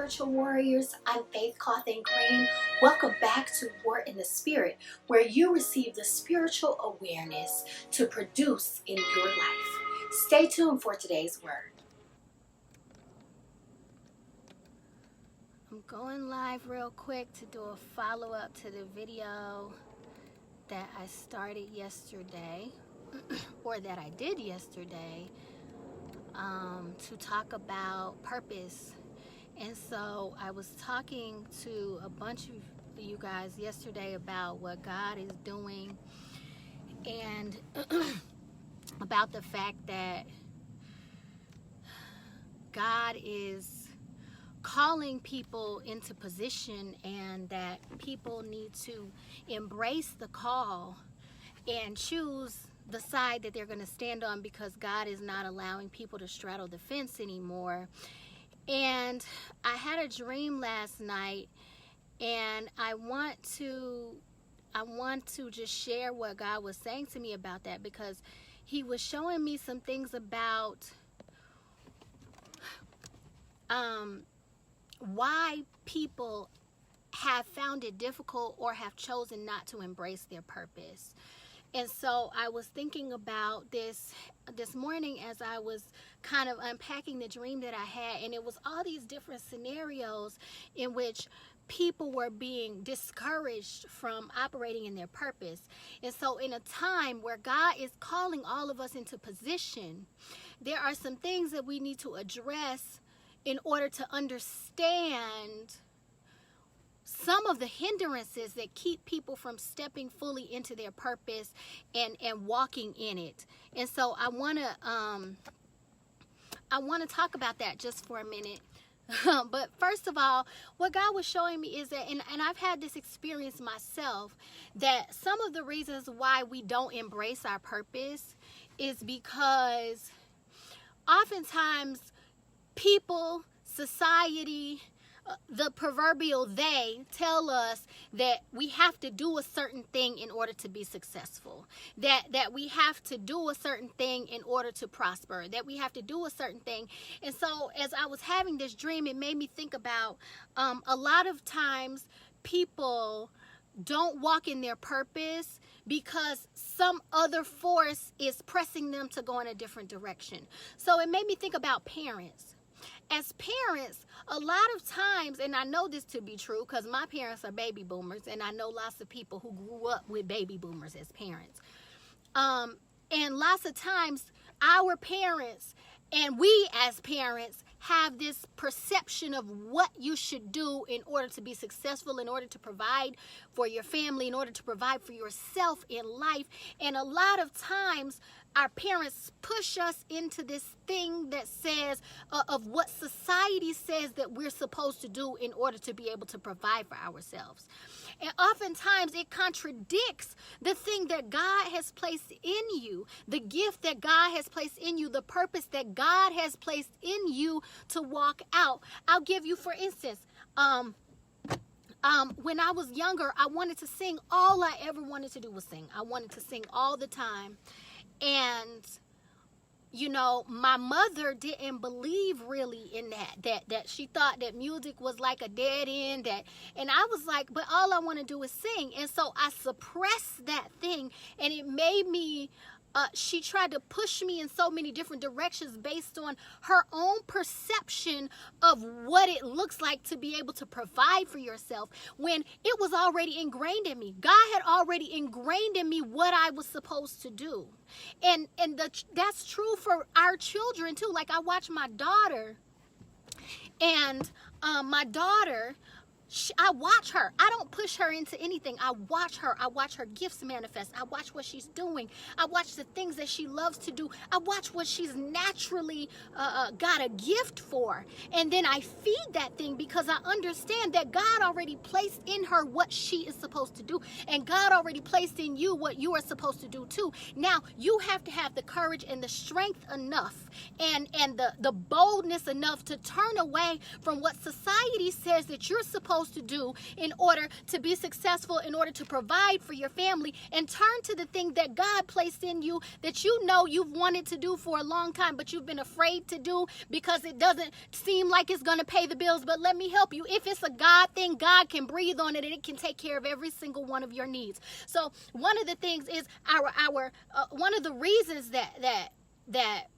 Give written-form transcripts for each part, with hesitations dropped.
spiritual warriors. I'm Faith Cawthon Green. Welcome back to War in the Spirit, where you receive the spiritual awareness to produce in your life. Stay tuned for today's word. I'm going live real quick to do a follow-up to the video that I started yesterday, or that I did yesterday, to talk about purpose. And so I was talking to a bunch of you guys yesterday about what God is doing, and about the fact that God is calling people into position, and that people need to embrace the call and choose the side that they're going to stand on, because God is not allowing people to straddle the fence anymore. And I had a dream last night, and I want to just share what God was saying to me about that, because he was showing me some things about why people have found it difficult or have chosen not to embrace their purpose. And so I was thinking about this morning as I was kind of unpacking the dream that I had, and it was all these different scenarios in which people were being discouraged from operating in their purpose. And so in a time where God is calling all of us into position, there are some things that we need to address in order to understand some of the hindrances that keep people from stepping fully into their purpose and walking in it. And so I want to talk about that just for a minute. But first of all, what God was showing me is that, and I've had this experience myself, that some of the reasons why we don't embrace our purpose is because oftentimes people, society, the proverbial they tell us that we have to do a certain thing in order to be successful, that we have to do a certain thing in order to prosper, that we have to do a certain thing. And so as I was having this dream, it made me think about a lot of times people don't walk in their purpose because some other force is pressing them to go in a different direction. So it made me think about parents. As parents, a lot of times, and I know this to be true because my parents are baby boomers, and I know lots of people who grew up with baby boomers as parents. And lots of times, our parents and we as parents have this perception of what you should do in order to be successful, in order to provide for your family, in order to provide for yourself in life. And a lot of times, our parents push us into this thing that says of what society says that we're supposed to do in order to be able to provide for ourselves. And oftentimes it contradicts the thing that God has placed in you, the gift that God has placed in you, the purpose that God has placed in you to walk out. I'll give you, for instance, when I was younger, I wanted to sing. All I ever wanted to do was sing. I wanted to sing all the time. And, you know, my mother didn't believe really in that she thought that music was like a dead end, and I was like, but all I want to do is sing. And so I suppressed that thing, and it made me, she tried to push me in so many different directions based on her own perception of what it looks like to be able to provide for yourself, when it was already ingrained in me. God had already ingrained in me what I was supposed to do. And that's true for our children too. Like, I watch my daughter, and my daughter, I watch her. I don't push her into anything. I watch her. I watch her gifts manifest. I watch what she's doing. I watch the things that she loves to do. I watch what she's naturally got a gift for. And then I feed that thing, because I understand that God already placed in her what she is supposed to do. And God already placed in you what you are supposed to do too. Now, you have to have the courage and the strength enough and the boldness enough to turn away from what society says that you're supposed supposed to do in order to be successful, in order to provide for your family, and turn to the thing that God placed in you that you know you've wanted to do for a long time, but you've been afraid to do because it doesn't seem like it's going to pay the bills. But let me help you. If it's a God thing, God can breathe on it and it can take care of every single one of your needs. So one of the things is one of the reasons that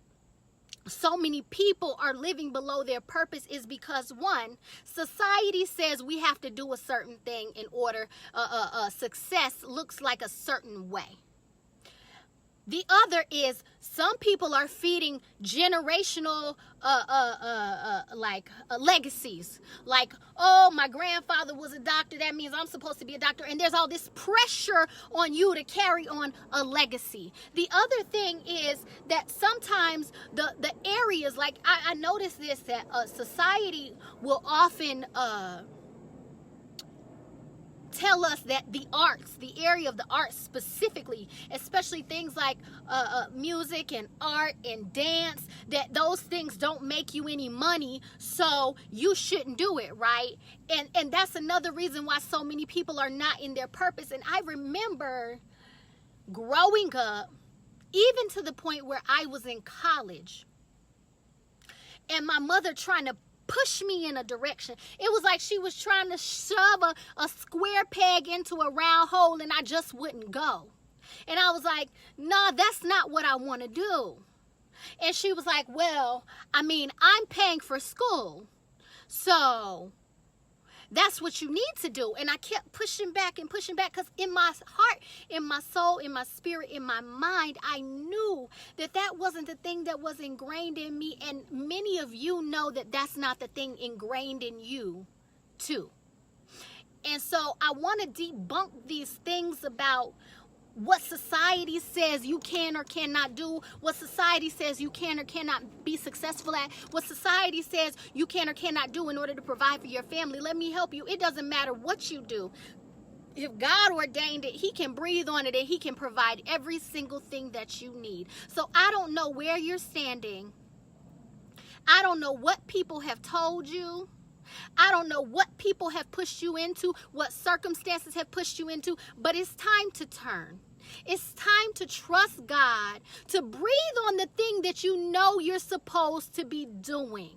so many people are living below their purpose is because, one, society says we have to do a certain thing in order success looks like a certain way. The other is some people are feeding generational legacies. Like, oh, my grandfather was a doctor, that means I'm supposed to be a doctor. And there's all this pressure on you to carry on a legacy. The other thing is that sometimes the areas, like I noticed this, that society will often tell us that the arts, the area of the arts specifically, especially things like music and art and dance, that those things don't make you any money, so you shouldn't do it, right? And that's another reason why so many people are not in their purpose. And I remember growing up, even to the point where I was in college, and my mother trying to push me in a direction. It was like she was trying to shove a square peg into a round hole, and I just wouldn't go. And I was like, no, that's not what I want to do. And she was like, well, I mean, I'm paying for school, so that's what you need to do. And I kept pushing back because in my heart, in my soul, in my spirit, in my mind, I knew that that wasn't the thing that was ingrained in me. And many of you know that that's not the thing ingrained in you too. And so I want to debunk these things about what society says you can or cannot do, what society says you can or cannot be successful at, what society says you can or cannot do in order to provide for your family. Let me help you. It doesn't matter what you do. If God ordained it, He can breathe on it and He can provide every single thing that you need. So I don't know where you're standing. I don't know what people have told you. I don't know what people have pushed you into, what circumstances have pushed you into, but it's time to turn. It's time to trust God, to breathe on the thing that you know you're supposed to be doing.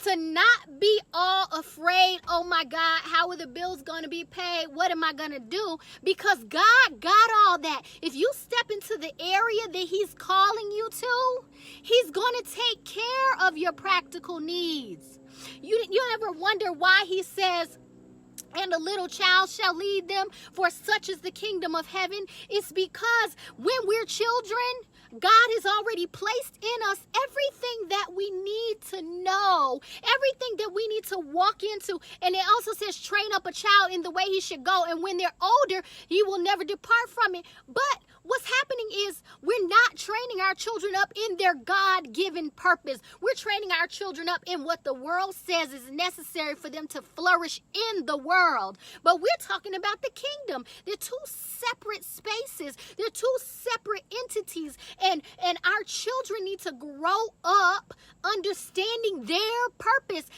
To not be all afraid, oh my God, how are the bills going to be paid? What am I going to do? Because God got all that. If you step into the area that He's calling you to, He's going to take care of your practical needs. You ever wonder why He says, and a little child shall lead them, for such is the kingdom of heaven? It's because when we're children, God has already placed in us everything that we need to know, everything that we need to walk into. And it also says, train up a child in the way he should go, and when they're older, he will never depart from it. But what's happening is we're not training our children up in their God-given purpose. We're training our children up in what the world says is necessary for them to flourish in the world. But we're talking about the kingdom. They're two separate spaces. They're two separate entities. And our children need to grow up understanding their purpose.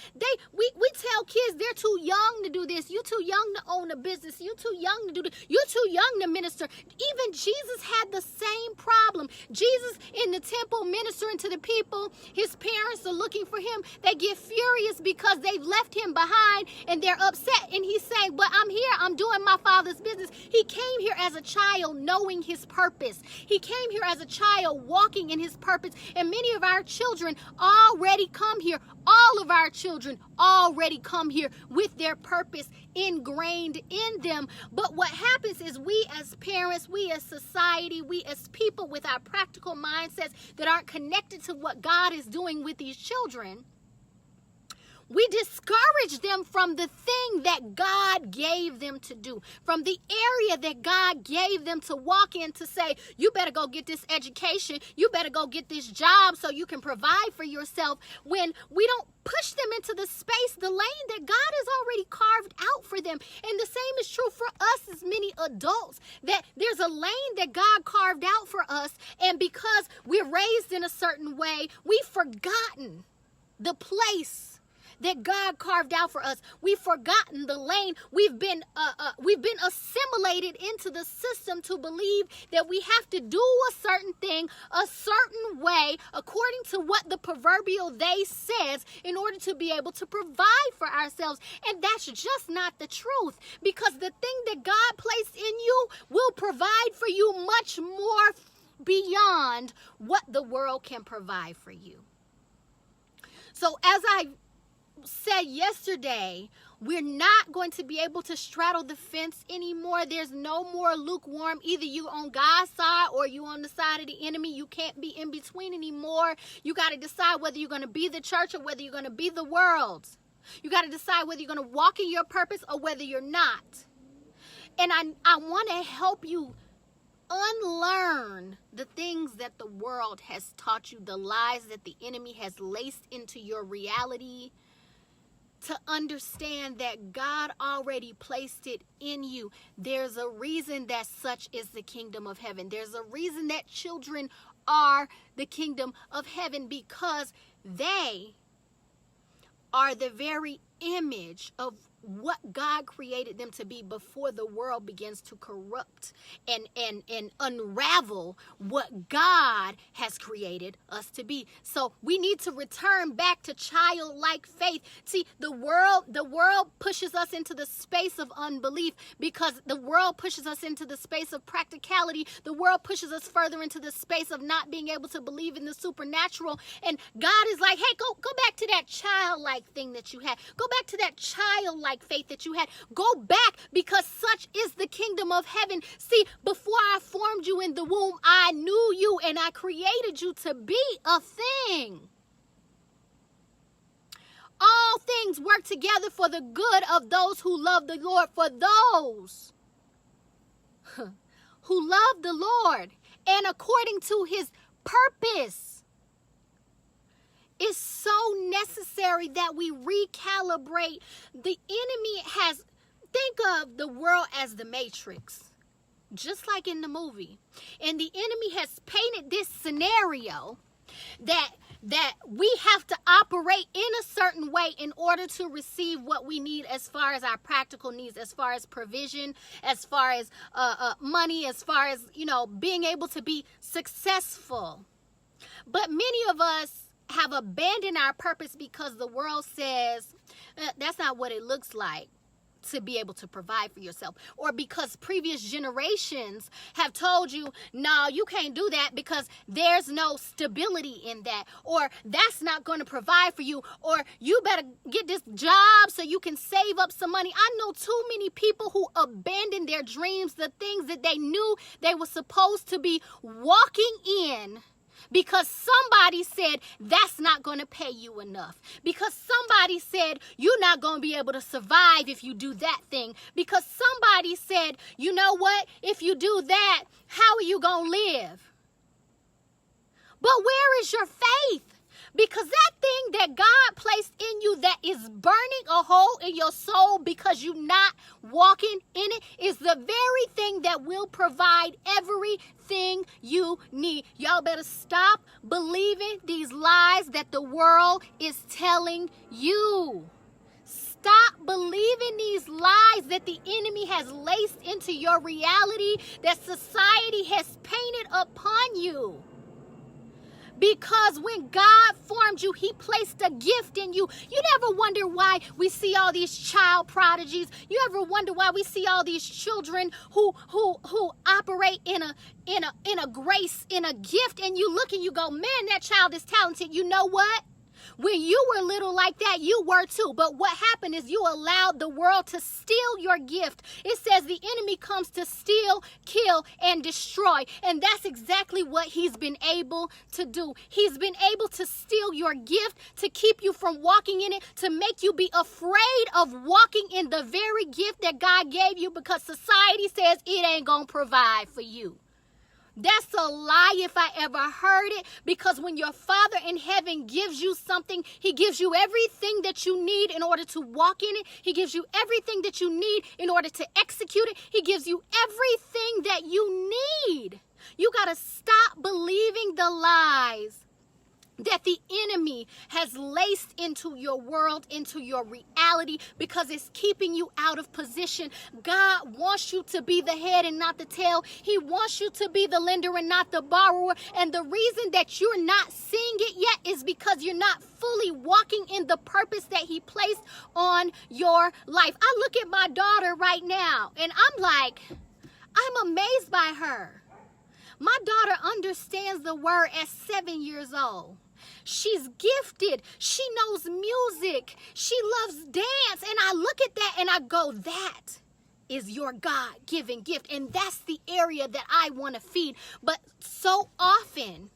We tell kids they're too young to do this. You're too young to own a business. You're too young to do this. You're too young to minister. Even Jesus had the same problem. Jesus in the temple ministering to the people, his parents are looking for him. They get furious because they've left him behind and they're upset. And he's saying, but I'm here. I'm doing my Father's business. He came here as a child knowing his purpose. He came here as a child walking in his purpose. And many of our children already come here. All of our children already come here with their purpose ingrained in them. But what happens is we as parents, we as society, we as people with our practical mindsets that aren't connected to what God is doing with these children, we discourage them from the thing that God gave them to do, from the area that God gave them to walk in, to say, you better go get this education, you better go get this job so you can provide for yourself, when we don't push them into the space, the lane that God has already carved out for them. And the same is true for us as many adults, that there's a lane that God carved out for us, and because we're raised in a certain way, we've forgotten the place that God carved out for us. We've forgotten the lane. We've been assimilated into the system to believe that we have to do a certain thing a certain way according to what the proverbial they says in order to be able to provide for ourselves. And that's just not the truth, because the thing that God placed in you will provide for you much more beyond what the world can provide for you. So as I said yesterday, we're not going to be able to straddle the fence anymore. There's no more lukewarm. Either you on God's side or you on the side of the enemy. You can't be in between anymore. You got to decide whether you're going to be the church or whether you're going to be the world. You got to decide whether you're going to walk in your purpose or whether you're not. And I want to help you unlearn the things that the world has taught you, the lies that the enemy has laced into your reality, to understand that God already placed it in you. There's a reason that such is the kingdom of heaven. There's a reason that children are the kingdom of heaven, because they are the very image of what God created them to be before the world begins to corrupt and unravel what God has created us to be. So we need to return back to childlike faith. See, the world pushes us into the space of unbelief, because the world pushes us into the space of practicality. The world pushes us further into the space of not being able to believe in the supernatural. And God is like, hey, go back to that childlike thing that you had. Go back to that childlike faith that you had. Go back, because such is the kingdom of heaven. See, before I formed you in the womb, I knew you and I created you to be a thing. All things work together for the good of those who love the Lord, for those who love the Lord and according to his purpose. It's so necessary that we recalibrate. The enemy has, think of the world as the Matrix, just like in the movie. And the enemy has painted this scenario that we have to operate in a certain way in order to receive what we need as far as our practical needs, as far as provision, as far as money, as far as, being able to be successful. But many of us have abandoned our purpose because the world says that's not what it looks like to be able to provide for yourself, or because previous generations have told you, no, you can't do that because there's no stability in that, or that's not going to provide for you, or you better get this job so you can save up some money. I know too many people who abandoned their dreams, the things that they knew they were supposed to be walking in, because somebody said that's not going to pay you enough. Because somebody said you're not going to be able to survive if you do that thing. Because somebody said, you know what? If you do that, how are you going to live? But where is your faith? Because that thing that God placed in you that is burning a hole in your soul because you're not walking in it is the very thing that will provide everything you need. Y'all better stop believing these lies that the world is telling you. Stop believing these lies that the enemy has laced into your reality, that society has painted upon you. Because when God formed you, he placed a gift in you. You never wonder why we see all these child prodigies. You ever wonder why we see all these children who operate in a grace, in a gift, and you look and you go, man, that child is talented. You know what? When you were little like that, you were too. But what happened is you allowed the world to steal your gift. It says the enemy comes to steal, kill, and destroy. And that's exactly what he's been able to do. He's been able to steal your gift, to keep you from walking in it, to make you be afraid of walking in the very gift that God gave you, because society says it ain't gonna provide for you. That's a lie if I ever heard it, because when your Father in heaven gives you something, he gives you everything that you need in order to walk in it. He gives you everything that you need in order to execute it. He gives you everything that you need. You got to stop believing the lies that the enemy has laced into your world, into your reality, because it's keeping you out of position. God wants you to be the head and not the tail. He wants you to be the lender and not the borrower. And the reason that you're not seeing it yet is because you're not fully walking in the purpose that he placed on your life. I look at my daughter right now and I'm amazed by her. My daughter understands the word at 7 years old. She's gifted. She knows music. She loves dance. And I look at that and I go, that is your God-given gift. And that's the area that I want to feed. But so often,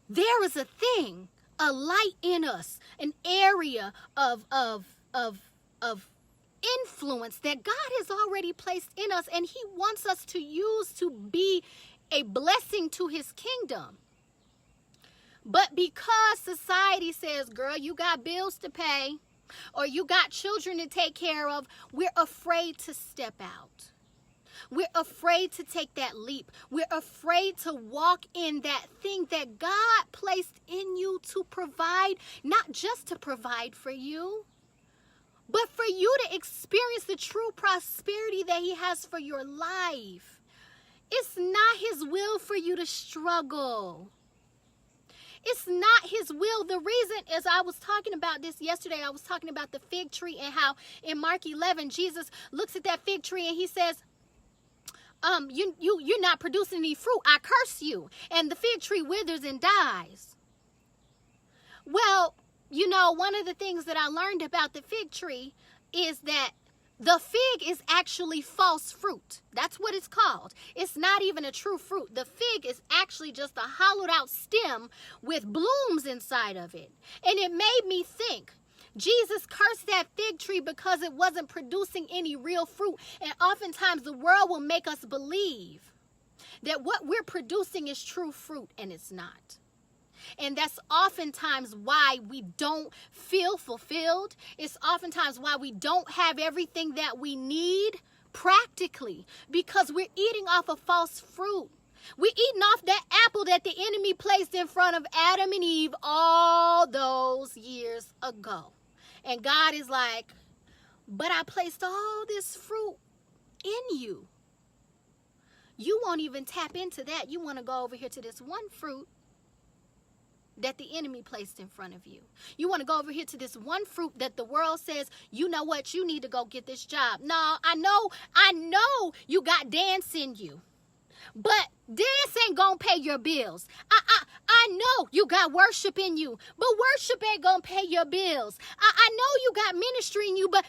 there is a thing, a light in us, an area of influence that God has already placed in us, and he wants us to use to be a blessing to his kingdom. But because society says, girl, you got bills to pay, or you got children to take care of, we're afraid to step out. We're afraid to take that leap. We're afraid to walk in that thing that God placed in you to provide, not just to provide for you, but for you to experience the true prosperity that he has for your life. It's not his will for you to struggle. It's not his will. The reason is, I was talking about this yesterday. I was talking about the fig tree and how in Mark 11, Jesus looks at that fig tree and he says, you're not producing any fruit. I curse you. And the fig tree withers and dies. Well, you know, one of the things that I learned about the fig tree is that the fig is actually false fruit. That's what it's called. It's not even a true fruit. The fig is actually just a hollowed out stem with blooms inside of it. And it made me think, Jesus cursed that fig tree because it wasn't producing any real fruit. And oftentimes the world will make us believe that what we're producing is true fruit, and it's not. And that's oftentimes why we don't feel fulfilled. It's oftentimes why we don't have everything that we need practically, because we're eating off of false fruit. We're eating off that apple that the enemy placed in front of Adam and Eve all those years ago. And God is like, but I placed all this fruit in you. You won't even tap into that. You want to go over here to this one fruit that the enemy placed in front of you. You want to go over here to this one fruit that the world says, you know what, you need to go get this job. No, I know you got dance in you, but dance ain't gonna pay your bills. I know you got worship in you, but worship ain't gonna pay your bills. I know you got ministry in you, but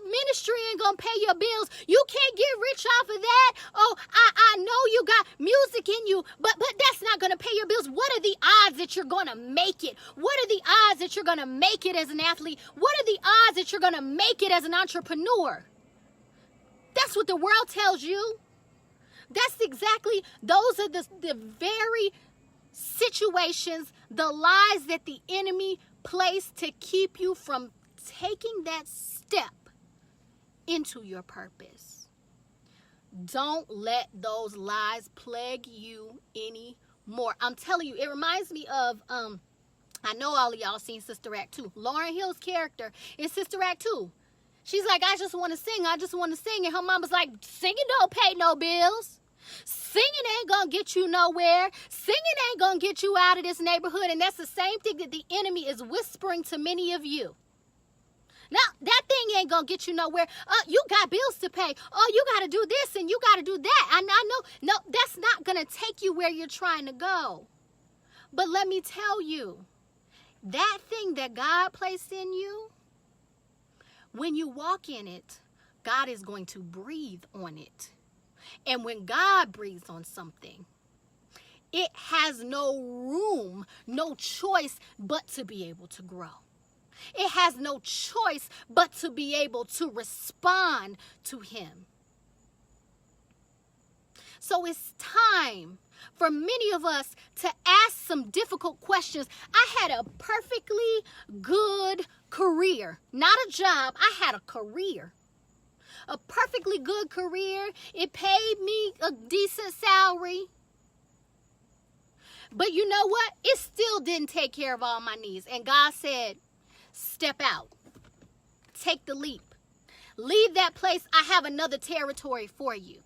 ministry ain't gonna pay your bills. You can't get rich off of that. Oh, I know you got music in you, but that's not gonna pay your bills. What are the odds that you're gonna make it? What are the odds that you're gonna make it as an athlete? What are the odds that you're gonna make it as an entrepreneur? That's what the world tells you. That's exactly, those are the very situations, the lies that the enemy placed to keep you from taking that step into your purpose. Don't let those lies plague you anymore. I'm telling you, it reminds me of, I know all of y'all seen Sister Act 2. Lauryn Hill's character in Sister Act 2. She's like, I just want to sing. I just want to sing. And her mama's like, singing don't pay no bills. Singing ain't going to get you nowhere. Singing ain't going to get you out of this neighborhood. And that's the same thing that the enemy is whispering to many of you. Now, that thing ain't going to get you nowhere. You got bills to pay. Oh, you got to do this and you got to do that. I know. No, that's not going to take you where you're trying to go. But let me tell you, that thing that God placed in you, when you walk in it, God is going to breathe on it. And when God breathes on something, it has no room, no choice but to be able to grow. It has no choice but to be able to respond to him. So it's time for many of us to ask some difficult questions. I had a perfectly good career, not a job. I had a career. A perfectly good career. It paid me a decent salary. But you know what? It still didn't take care of all my needs. And God said, step out. Take the leap. Leave that place. I have another territory for you.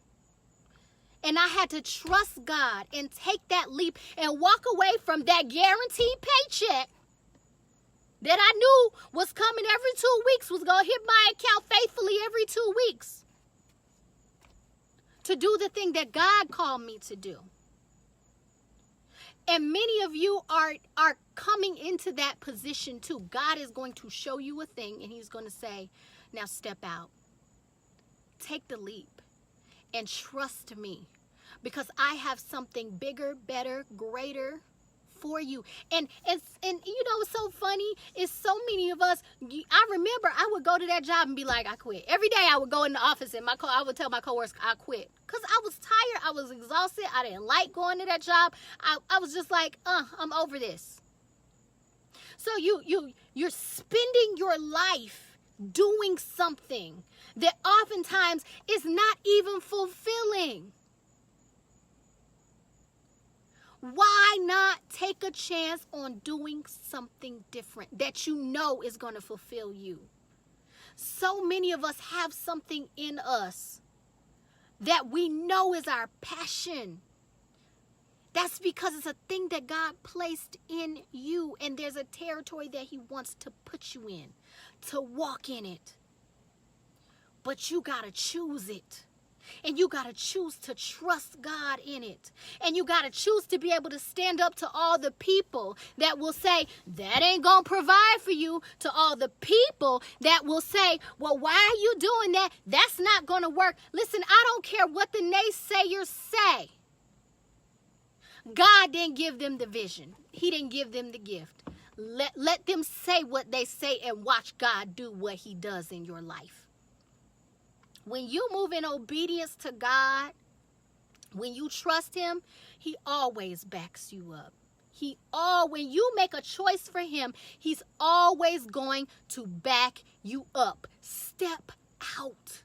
And I had to trust God and take that leap and walk away from that guaranteed paycheck that I knew was coming every 2 weeks, was going to hit my account faithfully every 2 weeks, to do the thing that God called me to do. And many of you are coming into that position too. God is going to show you a thing and he's going to say, now step out. Take the leap and trust me, because I have something bigger, better, greater for you. And you know what's so funny is so many of us, I remember I would go to that job and be like, I quit. Every day I would go in the office and I would tell my coworkers I quit. Because I was tired, I was exhausted, I didn't like going to that job. I was just like, I'm over this. So you're spending your life doing something that oftentimes is not even fulfilling. Why not take a chance on doing something different that you know is going to fulfill you? So many of us have something in us that we know is our passion. That's because it's a thing that God placed in you, and there's a territory that he wants to put you in, to walk in it. But you got to choose it. And you got to choose to trust God in it. And you got to choose to be able to stand up to all the people that will say, that ain't going to provide for you. To all the people that will say, well, why are you doing that? That's not going to work. Listen, I don't care what the naysayers say. God didn't give them the vision. He didn't give them the gift. Let them say what they say and watch God do what he does in your life. When you move in obedience to God, when you trust him, he always backs you up. When you make a choice for him, he's always going to back you up. Step out.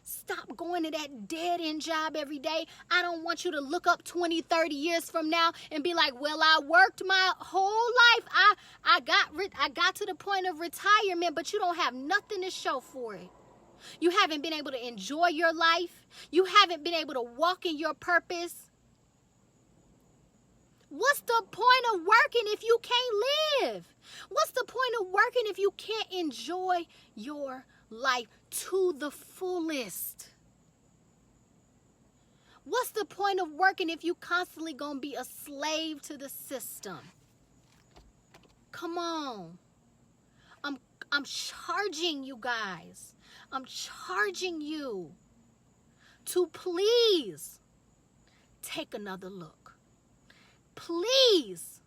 Stop going to that dead-end job every day. I don't want you to look up 20, 30 years from now and be like, well, I worked my whole life. I got to the point of retirement, but you don't have nothing to show for it. You haven't been able to enjoy your life. You haven't been able to walk in your purpose. What's the point of working if you can't live? What's the point of working if you can't enjoy your life to the fullest? What's the point of working if you constantly gonna be a slave to the system? Come on. I'm charging you guys. I'm charging you to please take another look. Please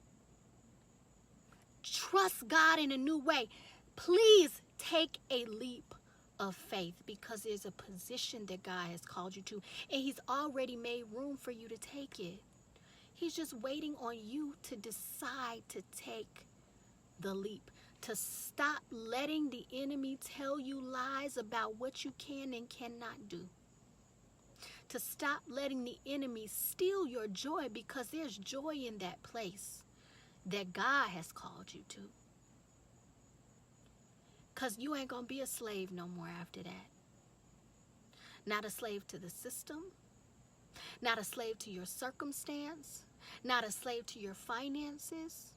trust God in a new way. Please take a leap of faith, because there's a position that God has called you to, and he's already made room for you to take it. He's just waiting on you to decide to take the leap, to stop letting the enemy tell you lies about what you can and cannot do. To stop letting the enemy steal your joy, because there's joy in that place that God has called you to. Because you ain't going to be a slave no more after that. Not a slave to the system. Not a slave to your circumstance. Not a slave to your finances.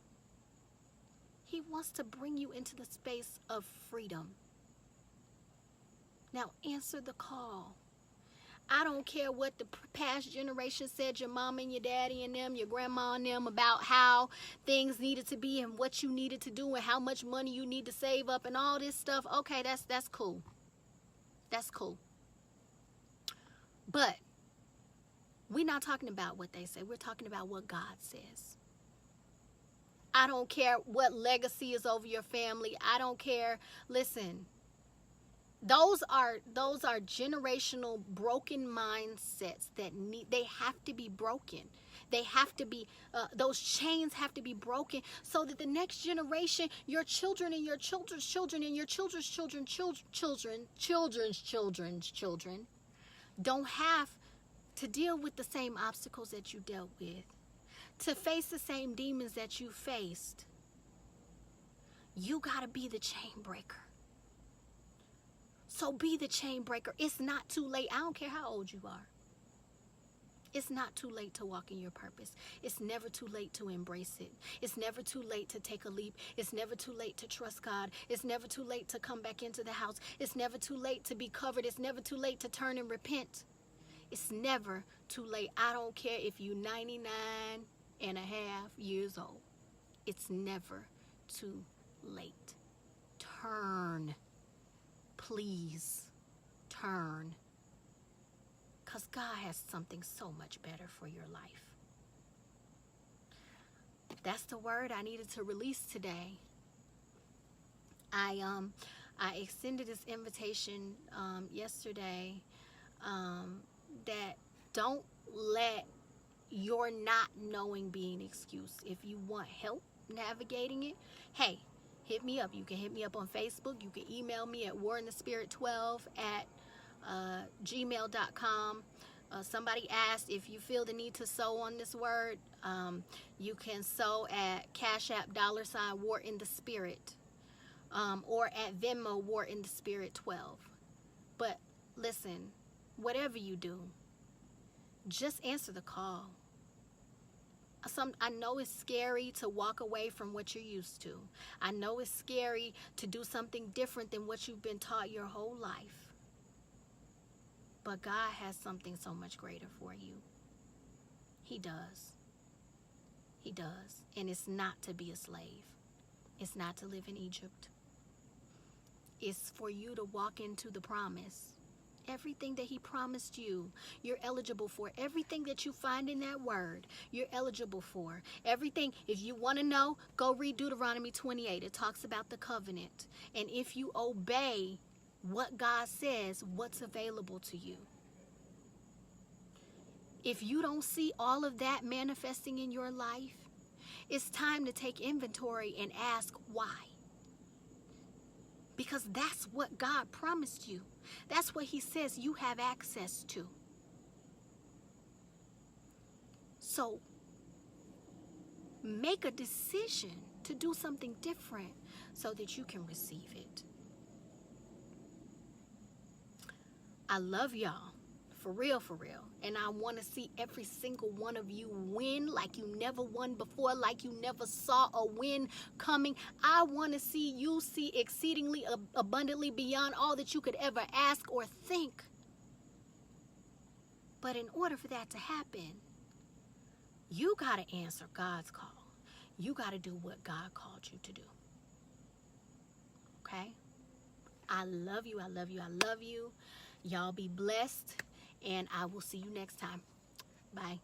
He wants to bring you into the space of freedom. Now answer the call. I don't care what the past generation said, your mom and your daddy and them, your grandma and them, about how things needed to be and what you needed to do and how much money you need to save up and all this stuff. Okay, that's cool. That's cool. But we're not talking about what they say. We're talking about what God says. I don't care what legacy is over your family. I don't care. Listen, those are generational broken mindsets that they have to be broken. They have to be, those chains have to be broken so that the next generation, your children and your children's children and your children's children's children don't have to deal with the same obstacles that you dealt with. to face the same demons that you faced, you got to be the chain breaker. So be the chain breaker. It's not too late. I don't care how old you are. It's not too late to walk in your purpose. It's never too late to embrace it. It's never too late to take a leap. It's never too late to trust God. It's never too late to come back into the house. It's never too late to be covered. It's never too late to turn and repent. It's never too late. I don't care if you're 99 and a half years old. It's never too late. Turn. Please turn. Because God has something so much better for your life. That's the word I needed to release today. I extended this invitation yesterday that don't let your not knowing be an excuse. If you want help navigating it, hey, hit me up. You can hit me up on Facebook. You can email me at warinthespirit12@gmail.com. Somebody asked if you feel the need to sow on this word. You can sow at Cash App $ War in the Spirit, or at Venmo War in the Spirit 12. But listen, whatever you do, just answer the call. I know it's scary to walk away from what you're used to. I know it's scary to do something different than what you've been taught your whole life. But God has something so much greater for you. He does. He does. And it's not to be a slave. It's not to live in Egypt. It's for you to walk into the promise. Everything that he promised you, you're eligible for. Everything that you find in that word, you're eligible for. Everything, if you want to know, go read Deuteronomy 28. It talks about the covenant. And if you obey what God says, what's available to you. If you don't see all of that manifesting in your life, it's time to take inventory and ask why. Because that's what God promised you. That's what he says you have access to. So make a decision to do something different so that you can receive it. I love y'all. For real, for real. And I want to see every single one of you win like you never won before, like you never saw a win coming. I want to see you see exceedingly abundantly beyond all that you could ever ask or think. But in order for that to happen, you got to answer God's call. You got to do what God called you to do. Okay? I love you. I love you. I love you. Y'all be blessed. And I will see you next time. Bye.